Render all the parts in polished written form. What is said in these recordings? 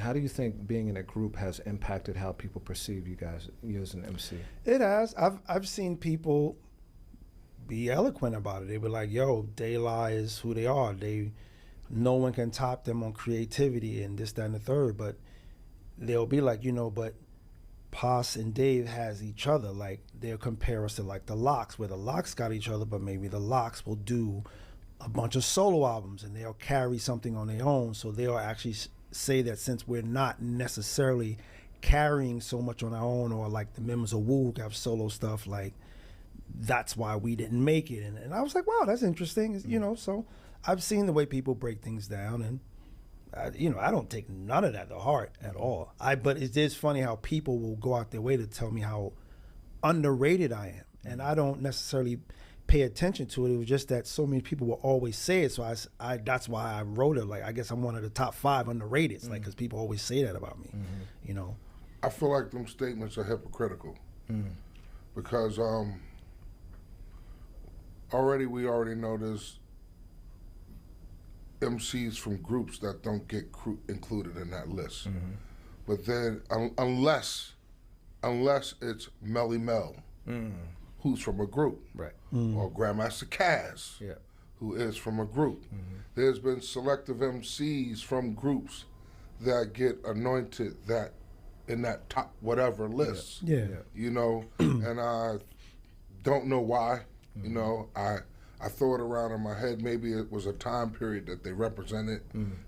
How do you think being in a group has impacted how people perceive you guys, you as an MC? It has. I've seen people be eloquent about it. They were like, "Yo, De La is who they are. No one can top them on creativity and this, that, and the third." But they'll be like, but Pos and Dave has each other. Like they'll compare us to like the Lox, where the Lox got each other, but maybe the Lox will do a bunch of solo albums and they'll carry something on their own. So they'll actually say that since we're not necessarily carrying so much on our own, or like the members of Wu have solo stuff, like that's why we didn't make it. And I was like, wow, that's interesting. So I've seen the way people break things down, and I don't take none of that to heart at all. But it is funny how people will go out their way to tell me how underrated I am, and I don't necessarily pay attention to it. It was just that so many people will always say it, so I that's why I wrote it. Like, I guess I'm one of the top 5 underrated, like, because people always say that about me. I feel like them statements are hypocritical because we already know there's MCs from groups that don't get included in that list. But then unless it's Melly Mel, who's from a group, Right. or Grandmaster Caz, Yeah. who is from a group. There's been selective MCs from groups that get anointed that in that top whatever list. Yeah. And I don't know why. I throw it around in my head. Maybe it was a time period that they represented.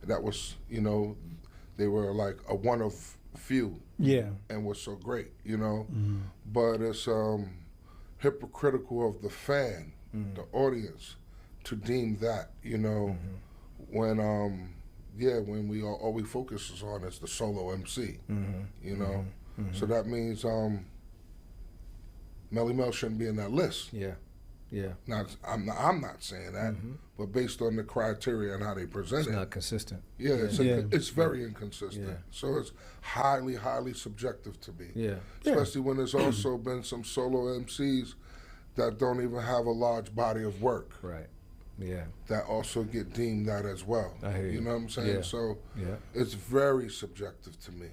That was, they were like a one of few. Yeah. And was so great, But it's hypocritical of the fan, the audience, to deem that, when we all we focus is on is the solo MC, So that means Melly Mel shouldn't be in that list. Yeah. Yeah. Now, I'm not saying that, but based on the criteria and how they present It's it, not consistent. yeah, Yeah. it's very inconsistent. Yeah. So it's highly, highly subjective to me. Yeah. Especially when there's also been some solo MCs that don't even have a large body of work Right. Yeah. that also get deemed that as well. I hear you. You know what I'm saying? Yeah. So Yeah. it's very subjective to me,